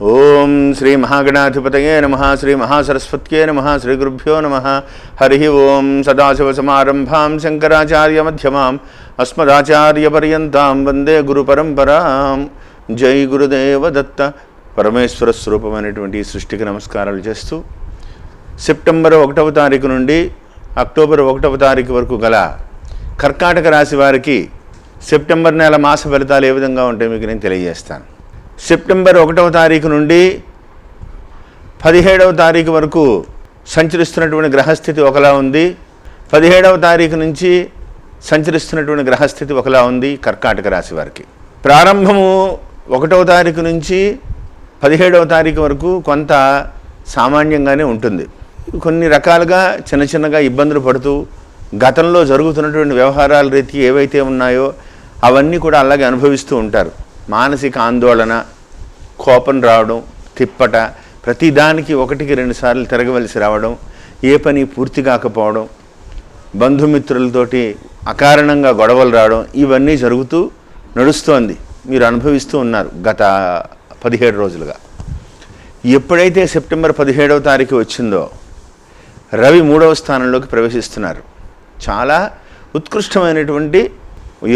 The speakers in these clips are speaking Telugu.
ఓం శ్రీ మహాగణాధిపతయే నమః శ్రీ మహాసరస్వత్యే నమః శ్రీ గురుభ్యో నమః హరి ఓం సదాశివసమారంభాం శంకరాచార్యమధ్యమాం అస్మదాచార్యపర్యంతాం వందే గురుపరంపరాం. జై గురుదేవ దత్త. పరమేశ్వర స్వరూపమైనటువంటి సృష్టికి నమస్కారాలు చేస్తూ సెప్టెంబర్ 1వ తారీఖు నుండి అక్టోబర్ 1వ తారీఖు వరకు గల కర్కాటక రాశి వారికి సెప్టెంబర్ నెల మాస ఫలితాలు ఏ విధంగా ఉంటాయో మీకు నేను తెలియజేస్తాను. సెప్టెంబర్ 1వ తారీఖు నుండి 17వ తారీఖు వరకు సంచరిస్తున్నటువంటి గ్రహస్థితి ఒకలా ఉంది. 17వ తారీఖు నుంచి సంచరిస్తున్నటువంటి గ్రహస్థితి ఒకలా ఉంది కర్కాటక రాశి వారికి. ప్రారంభము 1వ తారీఖు నుంచి 17వ తారీఖు వరకు కొంత సామాన్యంగానే ఉంటుంది. కొన్ని రకాలుగా చిన్నగా ఇబ్బందులు పడుతూ గతంలో జరుగుతున్నటువంటి వ్యవహారాల రీతి ఏవైతే ఉన్నాయో అవన్నీ కూడా అలాగే అనుభవిస్తూ ఉంటారు. మానసిక ఆందోళన, కోపం రావడం, తిప్పట, ప్రతిదానికి 1-2 సార్లు తిరగవలసి రావడం, ఏ పని పూర్తి కాకపోవడం, బంధుమిత్రులతోటి అకారణంగా గొడవలు రావడం, ఇవన్నీ జరుగుతూ నడుస్తోంది. మీరు అనుభవిస్తూ ఉన్నారు గత 17 రోజులుగా. ఎప్పుడైతే సెప్టెంబర్ 17వ తారీఖు వచ్చిందో రవి 3వ స్థానంలోకి ప్రవేశిస్తున్నారు. చాలా ఉత్కృష్టమైనటువంటి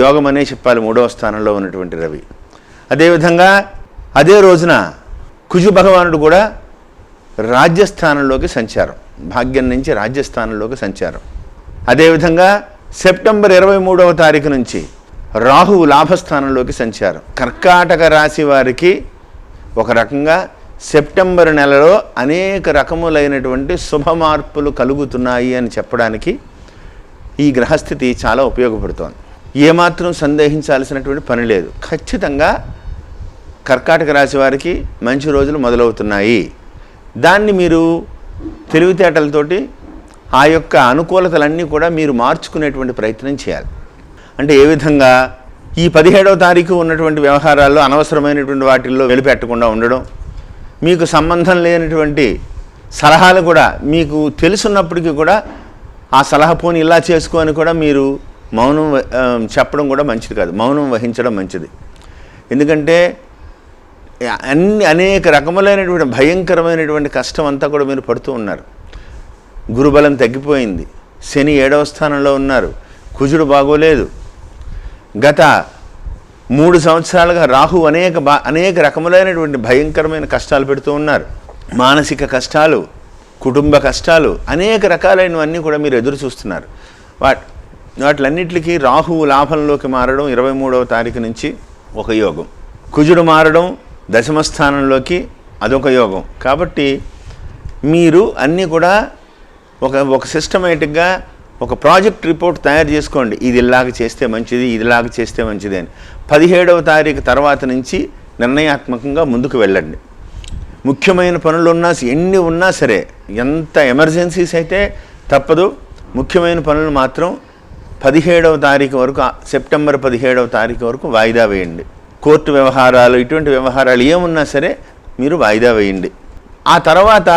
యోగం అనే చెప్పాలి 3వ స్థానంలో ఉన్నటువంటి రవి. అదేవిధంగా అదే రోజున కుజు భగవానుడు కూడా రాజ్యస్థానంలోకి సంచారం, భాగ్యం నుంచి రాజ్యస్థానంలోకి సంచారం. అదేవిధంగా సెప్టెంబర్ 23వ తారీఖు నుంచి రాహువు లాభస్థానంలోకి సంచారం. కర్కాటక రాశి వారికి ఒక రకంగా సెప్టెంబర్ నెలలో అనేక రకములైనటువంటి శుభ మార్పులు కలుగుతున్నాయి అని చెప్పడానికి ఈ గ్రహస్థితి చాలా ఉపయోగపడుతోంది. ఏమాత్రం సందేహించాల్సినటువంటి పని లేదు. ఖచ్చితంగా కర్కాటక రాశి వారికి మంచి రోజులు మొదలవుతున్నాయి. దాన్ని మీరు తెలివితేటలతోటి ఆ యొక్క అనుకూలతలన్నీ కూడా మీరు మార్చుకునేటువంటి ప్రయత్నం చేయాలి. అంటే ఏ విధంగా ఈ 17వ తారీఖు ఉన్నటువంటి వ్యవహారాల్లో అనవసరమైనటువంటి వాటిల్లో వెలిపెట్టకుండా ఉండడం, మీకు సంబంధం లేనటువంటి సలహాలు కూడా మీకు తెలుసున్నప్పటికీ కూడా ఆ సలహా పోని ఇలా చేసుకొని కూడా మీరు మౌనం చెప్పడం కూడా మంచిది కాదు. మౌనం వహించడం మంచిది. ఎందుకంటే అనేక రకములైనటువంటి భయంకరమైనటువంటి కష్టం అంతా కూడా మీరు పడుతూ ఉన్నారు. గురుబలం తగ్గిపోయింది, శని 7వ స్థానంలో ఉన్నారు, కుజుడు బాగోలేదు. గత 3 సంవత్సరాలుగా రాహు అనేక రకములైనటువంటి భయంకరమైన కష్టాలు పెడుతూ ఉన్నారు. మానసిక కష్టాలు, కుటుంబ కష్టాలు, అనేక రకాలైనవన్నీ కూడా మీరు ఎదురు చూస్తున్నారు. వాటిలన్నిటికీ రాహువు లాభంలోకి మారడం 23వ తారీఖు నుంచి ఒక యోగం, కుజుడు మారడం దశమ స్థానంలోకి అదొక యోగం. కాబట్టి మీరు అన్నీ కూడా ఒక సిస్టమేటిక్గా ఒక ప్రాజెక్ట్ రిపోర్ట్ తయారు చేసుకోండి. ఇది ఇలాగ చేస్తే మంచిది, ఇదిలాగ చేస్తే మంచిది అని. 17వ తారీఖు తర్వాత నుంచి నిర్ణయాత్మకంగా ముందుకు వెళ్ళండి. ముఖ్యమైన పనులు ఎన్ని ఉన్నా సరే, ఎంత ఎమర్జెన్సీస్ అయితే తప్పదు, ముఖ్యమైన పనులు మాత్రం 17వ తారీఖు వరకు, సెప్టెంబర్ 17వ తారీఖు వరకు వాయిదా వేయండి. కోర్టు వ్యవహారాలు, ఇటువంటి వ్యవహారాలు ఏమున్నా సరే మీరు వాయిదా వేయండి. ఆ తర్వాత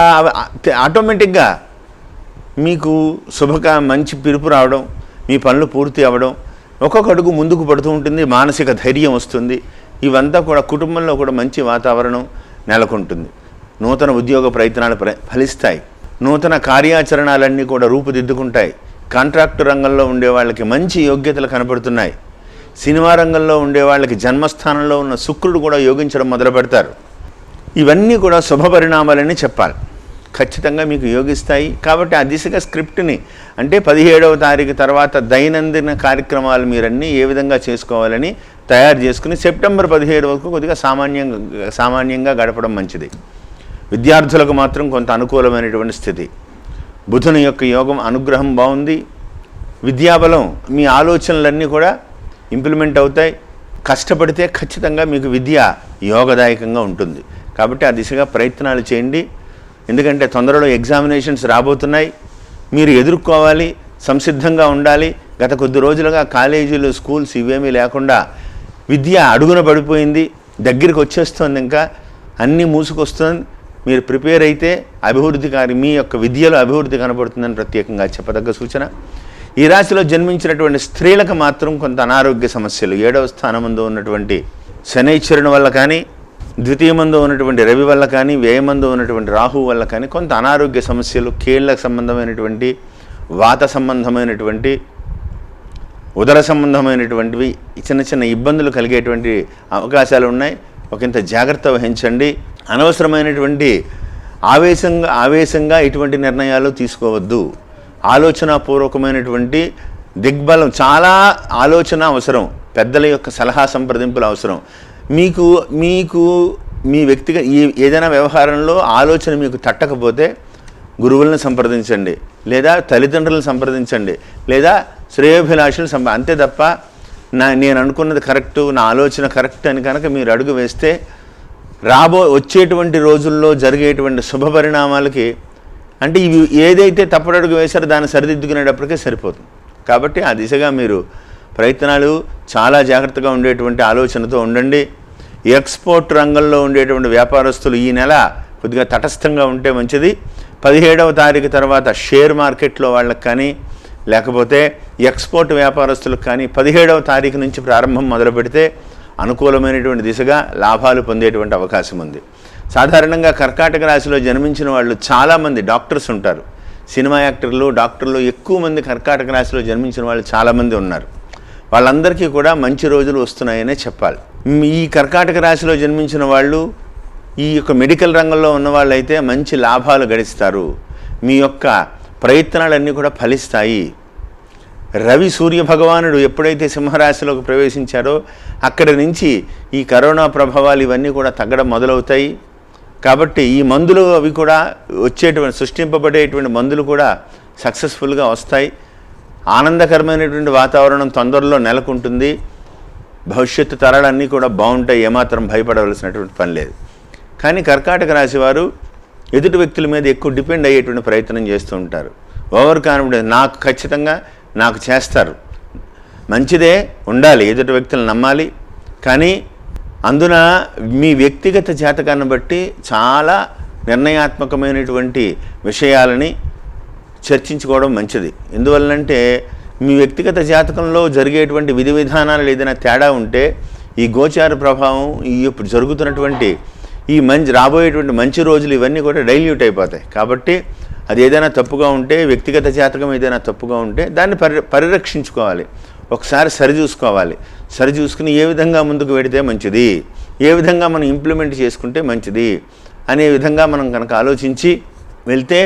ఆటోమేటిక్గా మీకు మంచి పిలుపు రావడం, మీ పనులు పూర్తి అవ్వడం, ఒక్కొక్క అడుగు ముందుకు పడుతూ ఉంటుంది. మానసిక ధైర్యం వస్తుంది. ఇవంతా కూడా కుటుంబంలో కూడా మంచి వాతావరణం నెలకొంటుంది. నూతన ఉద్యోగ ప్రయత్నాలు ఫలిస్తాయి. నూతన కార్యాచరణలన్నీ కూడా రూపుదిద్దుకుంటాయి. కాంట్రాక్టు రంగంలో ఉండే వాళ్ళకి మంచి యోగ్యతలు కనపడుతున్నాయి. సినిమా రంగంలో ఉండే వాళ్ళకి జన్మస్థానంలో ఉన్న శుక్రుడు కూడా యోగించడం మొదలు పెడతారు. ఇవన్నీ కూడా శుభ పరిణామాలని చెప్పాలి. ఖచ్చితంగా మీకు యోగిస్తాయి. కాబట్టి ఆ దిశగా స్క్రిప్ట్ని, అంటే 17వ తారీఖు తర్వాత దైనందిన కార్యక్రమాలు మీరన్నీ ఏ విధంగా చేసుకోవాలని తయారు చేసుకుని సెప్టెంబర్ 17 వరకు కొద్దిగా సామాన్యంగా గడపడం మంచిది. విద్యార్థులకు మాత్రం కొంత అనుకూలమైనటువంటి స్థితి. బుధుని యొక్క యోగం, అనుగ్రహం బాగుంది. విద్యాబలం, మీ ఆలోచనలన్నీ కూడా ఇంప్లిమెంట్ అవుతాయి. కష్టపడితే ఖచ్చితంగా మీకు విద్య యోగదాయకంగా ఉంటుంది. కాబట్టి ఆ దిశగా ప్రయత్నాలు చేయండి. ఎందుకంటే తొందరలో ఎగ్జామినేషన్స్ రాబోతున్నాయి. మీరు ఎదుర్కోవాలి, సంసిద్ధంగా ఉండాలి. గత కొద్ది రోజులుగా కాలేజీలు, స్కూల్స్ ఇవేమీ లేకుండా విద్య అడుగున పడిపోయింది. దగ్గరికి వచ్చేస్తుంది, ఇంకా అన్నీ మూసుకొస్తుంది. మీరు ప్రిపేర్ అయితే మీ యొక్క విద్యలో అభివృద్ధి కనబడుతుందని ప్రత్యేకంగా చెప్పదగ్గ సూచన. ఈ రాశిలో జన్మించినటువంటి స్త్రీలకు మాత్రం కొంత అనారోగ్య సమస్యలు, 7వ స్థానం ముందు ఉన్నటువంటి శనైశ్వరుని వల్ల కానీ, ద్వితీయమందు ఉన్నటువంటి రవి వల్ల కానీ, వ్యయమందు ఉన్నటువంటి రాహు వల్ల కానీ కొంత అనారోగ్య సమస్యలు, కీళ్ళకు సంబంధమైనటువంటి, వాత సంబంధమైనటువంటి, ఉదర సంబంధమైనటువంటివి చిన్న చిన్న ఇబ్బందులు కలిగేటువంటి అవకాశాలు ఉన్నాయి. ఒకంత జాగ్రత్త వహించండి. అనవసరమైనటువంటి ఆవేశంగా ఇటువంటి నిర్ణయాలు తీసుకోవద్దు. ఆలోచనాపూర్వకమైనటువంటి దిగ్బలం, చాలా ఆలోచన అవసరం, పెద్దల యొక్క సలహా సంప్రదింపులు అవసరం. మీకు మీ వ్యక్తిగత ఏదైనా వ్యవహారంలో ఆలోచన మీకు తట్టకపోతే గురువులను సంప్రదించండి, లేదా తల్లిదండ్రులను సంప్రదించండి, లేదా శ్రేయోభిలాషులను అంతే తప్ప నేను అనుకున్నది కరెక్టు, నా ఆలోచన కరెక్ట్ అని కనుక మీరు అడుగు వేస్తే వచ్చేటువంటి రోజుల్లో జరిగేటువంటి శుభ పరిణామాలకి అంటే ఇవి ఏదైతే తప్పుడడుగు వేశారో దాన్ని సరిదిద్దుకునేటప్పటికే సరిపోతుంది. కాబట్టి ఆ దిశగా మీరు ప్రయత్నాలు చాలా జాగ్రత్తగా ఉండేటువంటి ఆలోచనతో ఉండండి. ఎక్స్పోర్ట్ రంగంలో ఉండేటువంటి వ్యాపారస్తులు ఈ నెల కొద్దిగా తటస్థంగా ఉంటే మంచిది. 17వ తారీఖు తర్వాత షేర్ మార్కెట్లో వాళ్ళకి కానీ, లేకపోతే ఎక్స్పోర్ట్ వ్యాపారస్తులకు కానీ 17వ తారీఖు నుంచి ప్రారంభం మొదలు పెడితే అనుకూలమైనటువంటి దిశగా లాభాలు పొందేటువంటి అవకాశం ఉంది. సాధారణంగా కర్కాటక రాశిలో జన్మించిన వాళ్ళు చాలామంది డాక్టర్స్ ఉంటారు. సినిమా యాక్టర్లు, డాక్టర్లు ఎక్కువ మంది కర్కాటక రాశిలో జన్మించిన వాళ్ళు చాలామంది ఉన్నారు. వాళ్ళందరికీ కూడా మంచి రోజులు వస్తున్నాయనే చెప్పాలి. ఈ కర్కాటక రాశిలో జన్మించిన వాళ్ళు ఈ యొక్క మెడికల్ రంగంలో ఉన్న వాళ్ళైతే మంచి లాభాలు గడిస్తారు. మీ యొక్క ప్రయత్నాలన్నీ కూడా ఫలిస్తాయి. రవి సూర్య భగవానుడు ఎప్పుడైతే సింహరాశిలోకి ప్రవేశించారో అక్కడి నుంచి ఈ కరోనా ప్రభావాలు ఇవన్నీ కూడా తగ్గడం మొదలవుతాయి. కాబట్టి ఈ మందులు అవి కూడా సృష్టింపబడేటువంటి మందులు కూడా సక్సెస్ఫుల్గా వస్తాయి. ఆనందకరమైనటువంటి వాతావరణం తొందరలో నెలకొంటుంది. భవిష్యత్తు తరాలన్నీ కూడా బాగుంటాయి. ఏమాత్రం భయపడవలసినటువంటి పని లేదు. కానీ కర్కాటక రాశి వారు ఎదుటి వ్యక్తుల మీద ఎక్కువ డిపెండ్ అయ్యేటువంటి ప్రయత్నం చేస్తూ ఉంటారు. ఓవర్ కాన్ఫిడెన్స్, ఖచ్చితంగా నాకు చేస్తారు, మంచిదే ఉండాలి, ఎదుటి వ్యక్తులను నమ్మాలి. కానీ అందున మీ వ్యక్తిగత జాతకాన్ని బట్టి చాలా నిర్ణయాత్మకమైనటువంటి విషయాలని చర్చించుకోవడం మంచిది. ఎందువల్లంటే మీ వ్యక్తిగత జాతకంలో జరిగేటువంటి విధి విధానాలు ఏదైనా తేడా ఉంటే ఈ గోచార ప్రభావం, ఈ ఇప్పుడు జరుగుతున్నటువంటి ఈ రాబోయేటువంటి మంచి రోజులు ఇవన్నీ కూడా డైల్యూట్ అయిపోతాయి. కాబట్టి అది ఏదైనా తప్పుగా ఉంటే, వ్యక్తిగత జాతకం ఏదైనా తప్పుగా ఉంటే దాన్ని పరిరక్షించుకోవాలి. ఒకసారి సరిచూసుకోవాలి. సరిచూసుకుని ఏ విధంగా ముందుకు వెడితే మంచిది, ఏ విధంగా మనం ఇంప్లిమెంట్ చేసుకుంటే మంచిది అనే విధంగా మనం కనుక ఆలోచించి వెళ్తే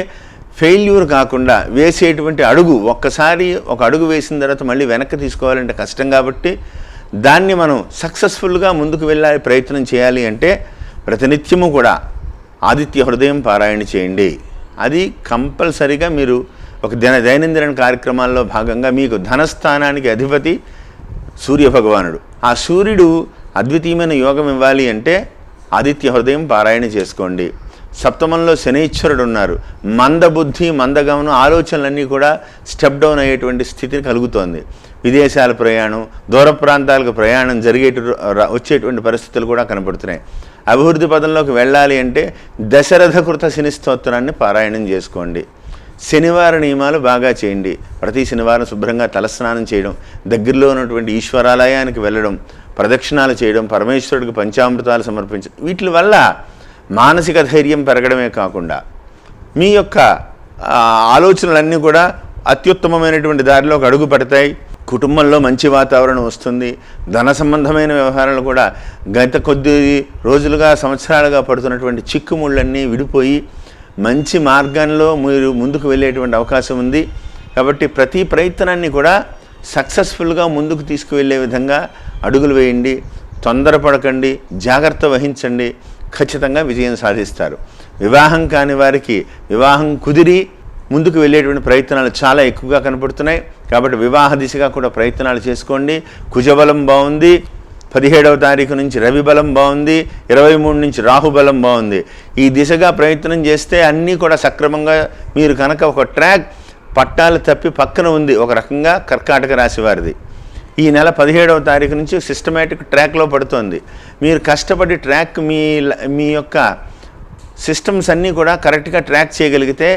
ఫెయిల్యూర్ కాకుండా వేసేటువంటి అడుగు, ఒక్కసారి ఒక అడుగు వేసిన తర్వాత మళ్ళీ వెనక్కి తీసుకోవాలంటే కష్టం. కాబట్టి దాన్ని మనం సక్సెస్ఫుల్గా ముందుకు వెళ్ళాలి, ప్రయత్నం చేయాలి అంటే ప్రతినిత్యము కూడా ఆదిత్య హృదయం పారాయణ చేయండి. అది కంపల్సరీగా మీరు ఒక దైనందిన కార్యక్రమాల్లో భాగంగా మీకు ధనస్థానానికి అధిపతి సూర్యభగవానుడు. ఆ సూర్యుడు అద్వితీయమైన యోగం ఇవ్వాలి అంటే ఆదిత్య హృదయం పారాయణ చేసుకోండి. సప్తమంలో శనీశ్వరుడు ఉన్నారు. మందబుద్ధి, మందగమనం, ఆలోచనలన్నీ కూడా స్టెప్ డౌన్ అయ్యేటువంటి స్థితి కలుగుతోంది. విదేశాల ప్రయాణం, దూర ప్రాంతాలకు ప్రయాణం వచ్చేటువంటి పరిస్థితులు కూడా కనపడుతున్నాయి. అభివృద్ధి పదంలోకి వెళ్ళాలి అంటే దశరథకృత శని స్తోత్రాన్ని పారాయణం చేసుకోండి. శనివార నియమాలు బాగా చేయండి. ప్రతి శనివారం శుభ్రంగా తలస్నానం చేయడం, దగ్గరలో ఉన్నటువంటి ఈశ్వరాలయానికి వెళ్ళడం, ప్రదక్షిణాలు చేయడం, పరమేశ్వరుడికి పంచామృతాలు సమర్పించడం, వీటి వల్ల మానసిక ధైర్యం పెరగడమే కాకుండా మీ యొక్క ఆలోచనలన్నీ కూడా అత్యుత్తమమైనటువంటి దారిలోకి అడుగు పడతాయి. కుటుంబంలో మంచి వాతావరణం వస్తుంది. ధన సంబంధమైన వ్యవహారాలు కూడా గత కొద్ది రోజులుగా, సంవత్సరాలుగా పడుతున్నటువంటి చిక్కుముళ్ళన్నీ విడిపోయి మంచి మార్గంలో మీరు ముందుకు వెళ్ళేటువంటి అవకాశం ఉంది. కాబట్టి ప్రతి ప్రయత్నాన్ని కూడా సక్సెస్ఫుల్గా ముందుకు తీసుకువెళ్ళే విధంగా అడుగులు వేయండి. తొందరపడకండి, జాగ్రత్త వహించండి. ఖచ్చితంగా విజయం సాధిస్తారు. వివాహం కాని వారికి వివాహం కుదిరి ముందుకు వెళ్ళేటువంటి ప్రయత్నాలు చాలా ఎక్కువగా కనపడుతున్నాయి. కాబట్టి వివాహ దిశగా కూడా ప్రయత్నాలు చేసుకోండి. కుజబలం బాగుంది. 17వ తారీఖు నుంచి రవి బలం బాగుంది. 23 నుంచి రాహుబలం బాగుంది. ఈ దిశగా ప్రయత్నం చేస్తే అన్నీ కూడా సక్రమంగా మీరు కనుక ఒక ట్రాక్ పట్టాలు తప్పి పక్కన ఉంది. ఒక రకంగా కర్కాటక రాశి వారిది ఈ నెల 17వ తారీఖు నుంచి సిస్టమేటిక్ ట్రాక్లో పడుతోంది. మీరు కష్టపడి ట్రాక్ మీ యొక్క సిస్టమ్స్ అన్నీ కూడా కరెక్ట్గా ట్రాక్ చేయగలిగితే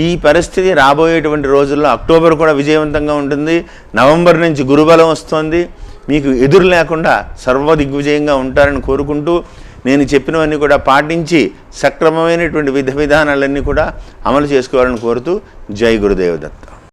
ఈ పరిస్థితి రాబోయేటువంటి రోజుల్లో అక్టోబర్ కూడా విజయవంతంగా ఉంటుంది. నవంబర్ నుంచి గురుబలం వస్తోంది. మీకు ఎదురు లేకుండా సర్వ దిగ్విజయంగా ఉంటారని కోరుకుంటూ నేను చెప్పినవన్నీ కూడా పాటించి సక్రమమైనటువంటి విధానాలన్నీ కూడా అమలు చేసుకోవాలని కోరుతూ జై గురుదేవ దత్త.